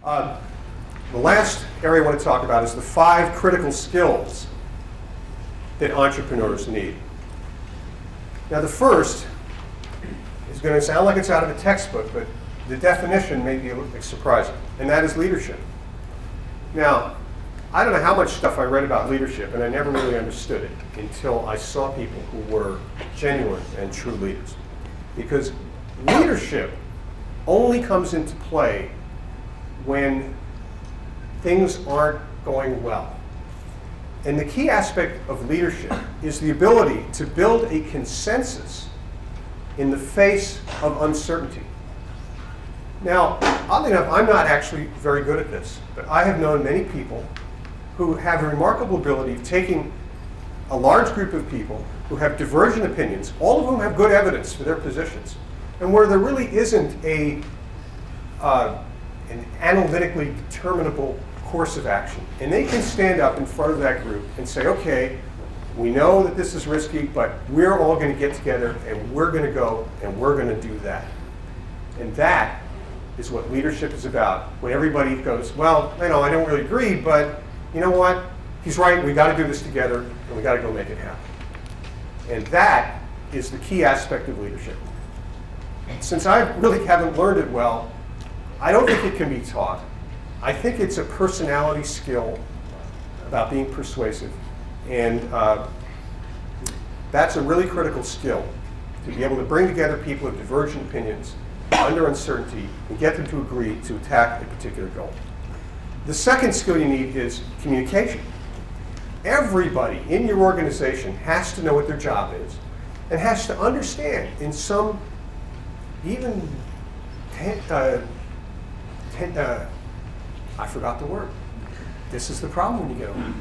The last area I want to talk about is the 5 critical skills that entrepreneurs need. Now, the first is going to sound like it's out of a textbook, but the definition may be a little bit surprising, and that is leadership. Now, I don't know how much stuff I read about leadership, and I never really understood it until I saw people who were genuine and true leaders. Because leadership only comes into play when things aren't going well. And the key aspect of leadership is the ability to build a consensus in the face of uncertainty. Now, oddly enough, I'm not actually very good at this, but I have known many people who have a remarkable ability of taking a large group of people who have divergent opinions, all of whom have good evidence for their positions, and where there really isn't an analytically determinable course of action. And they can stand up in front of that group and say, okay, we know that this is risky, but we're all going to get together and we're going to go and we're going to do that. And that is what leadership is about. When everybody goes, well, I don't really agree, but you know what? He's right, we got to do this together and we got to go make it happen. And that is the key aspect of leadership. Since I really haven't learned it well, I don't think it can be taught. I think it's a personality skill about being persuasive. And that's a really critical skill, to be able to bring together people with divergent opinions under uncertainty and get them to agree to attack a particular goal. The second skill you need is communication. Everybody in your organization has to know what their job is and has to understand in some even I forgot the word. This is the problem when you get older.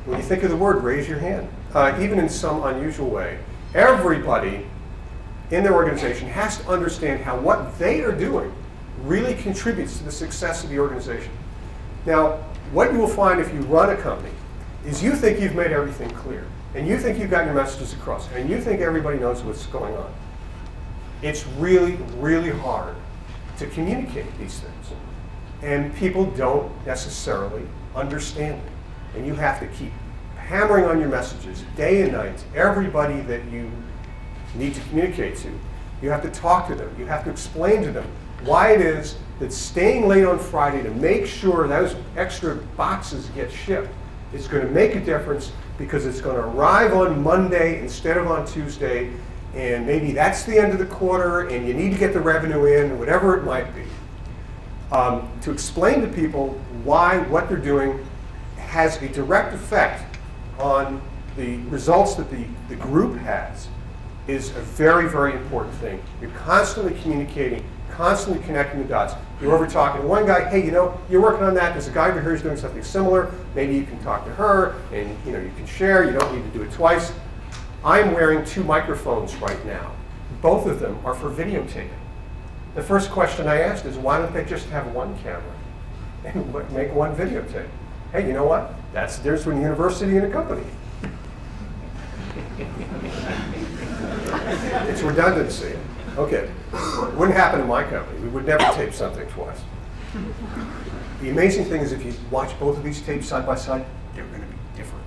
When you think of the word, raise your hand. Even in some unusual way, everybody in their organization has to understand how what they are doing really contributes to the success of the organization. Now, what you will find if you run a company is you think you've made everything clear, and you think you've got your messages across, and you think everybody knows what's going on. It's really, really hard to communicate these things. And people don't necessarily understand it. And you have to keep hammering on your messages day and night to everybody that you need to communicate to. You have to talk to them. You have to explain to them why it is that staying late on Friday to make sure those extra boxes get shipped is going to make a difference, because it's going to arrive on Monday instead of on Tuesday, and maybe that's the end of the quarter and you need to get the revenue in, or whatever it might be. To explain to people why what they're doing has a direct effect on the results that the group has is a very, very important thing. You're constantly communicating, constantly connecting the dots. You're over talking to one guy, hey, you're working on that, there's a guy over here who's doing something similar, maybe you can talk to her, and you can share, you don't need to do it twice. I'm wearing 2 microphones right now. Both of them are for videotaping. The first question I asked is, why don't they just have one camera and make one videotape? Hey, you know what? That's the difference between a university and a company. It's redundancy. Okay. It wouldn't happen in my company. We would never tape something twice. The amazing thing is, if you watch both of these tapes side by side, they're going to be different.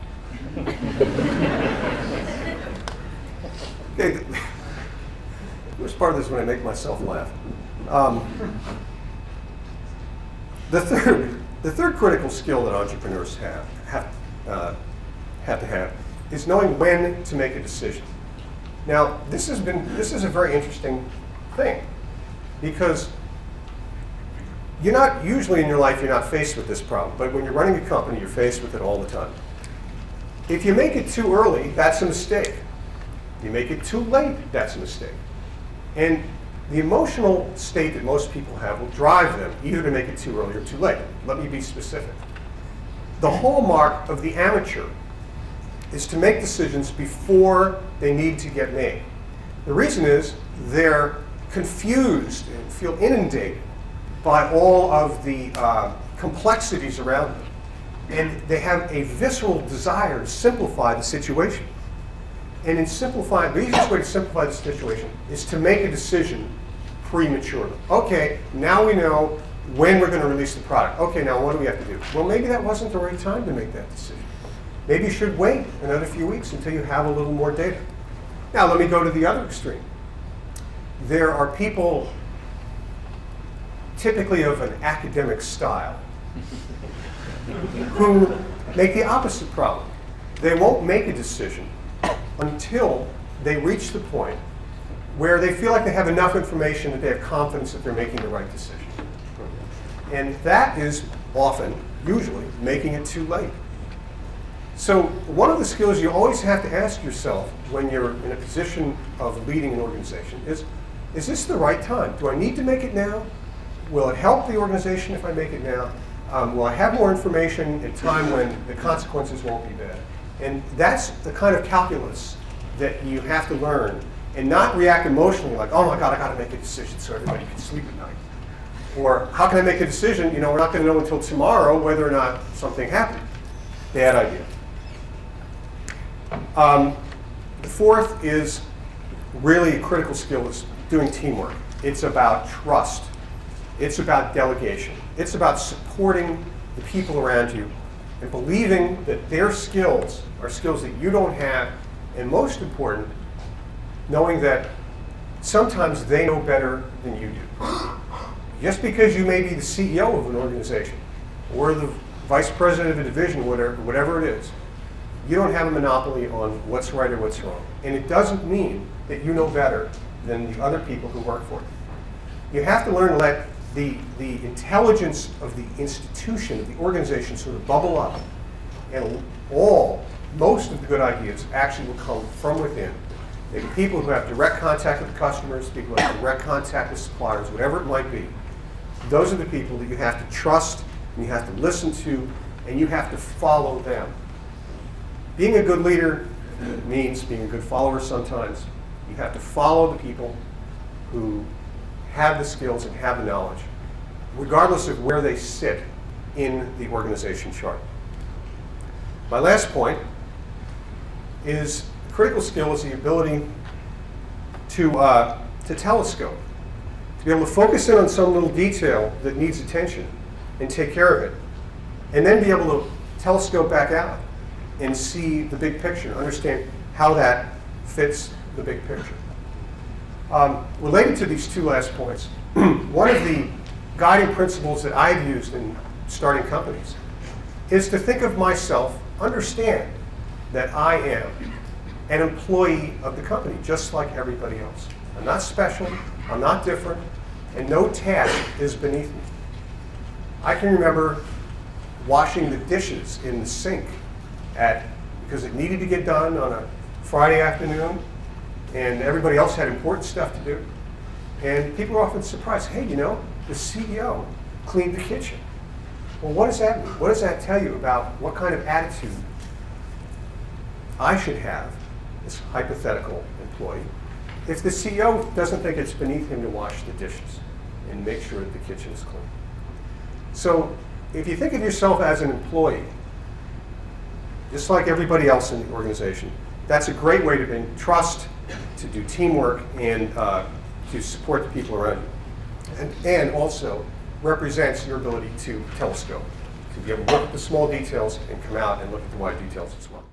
Okay. The worst part of this is when I make myself laugh. The third critical skill that entrepreneurs have to have is knowing when to make a decision. Now, this is a very interesting thing, because you're not usually in your life you're not faced with this problem, but when you're running a company, you're faced with it all the time. If you make it too early, that's a mistake. If you make it too late, that's a mistake. And the emotional state that most people have will drive them either to make it too early or too late. Let me be specific. The hallmark of the amateur is to make decisions before they need to get made. The reason is they're confused and feel inundated by all of the complexities around them. And they have a visceral desire to simplify the situation. And in simplifying, the easiest way to simplify the situation is to make a decision prematurely. Okay, now we know when we're going to release the product. Okay, now what do we have to do? Well, maybe that wasn't the right time to make that decision. Maybe you should wait another few weeks until you have a little more data. Now, let me go to the other extreme. There are people typically of an academic style who make the opposite problem. They won't make a decision until they reach the point where they feel like they have enough information that they have confidence that they're making the right decision. And that is often, usually, making it too late. So one of the skills you always have to ask yourself when you're in a position of leading an organization is this the right time? Do I need to make it now? Will it help the organization if I make it now? Will I have more information at a time when the consequences won't be bad? And that's the kind of calculus that you have to learn and not react emotionally like, oh my God, I got to make a decision so everybody can sleep at night. Or how can I make a decision? You know, we're not going to know until tomorrow whether or not something happened. Bad idea. The fourth is really a critical skill is doing teamwork. It's about trust. It's about delegation. It's about supporting the people around you and believing that their skills are skills that you don't have, and most important, knowing that sometimes they know better than you do. Just because you may be the CEO of an organization or the vice president of a division, whatever it is, you don't have a monopoly on what's right or what's wrong. And it doesn't mean that you know better than the other people who work for you. You have to learn to let the intelligence of the institution, of the organization, sort of bubble up. And most of the good ideas actually will come from within. Maybe people who have direct contact with customers, people who have direct contact with suppliers, whatever it might be. Those are the people that you have to trust, and you have to listen to, and you have to follow them. Being a good leader means being a good follower sometimes. You have to follow the people who have the skills and have the knowledge, regardless of where they sit in the organization chart. My last point is a critical skill is the ability to telescope, to be able to focus in on some little detail that needs attention and take care of it, and then be able to telescope back out and see the big picture, understand how that fits the big picture. Related to these two last points, one of the guiding principles that I've used in starting companies is to think of myself, understand that I am an employee of the company, just like everybody else. I'm not special, I'm not different, and no task is beneath me. I can remember washing the dishes in the sink because it needed to get done on a Friday afternoon, and everybody else had important stuff to do. And people are often surprised, hey, you know, the CEO cleaned the kitchen. Well, what does that mean? What does that tell you about what kind of attitude I should have, this hypothetical employee, if the CEO doesn't think it's beneath him to wash the dishes and make sure that the kitchen is clean? So if you think of yourself as an employee, just like everybody else in the organization, that's a great way to build trust, to do teamwork, and to support the people around you. And also represents your ability to telescope, to be able to look at the small details and come out and look at the wide details as well.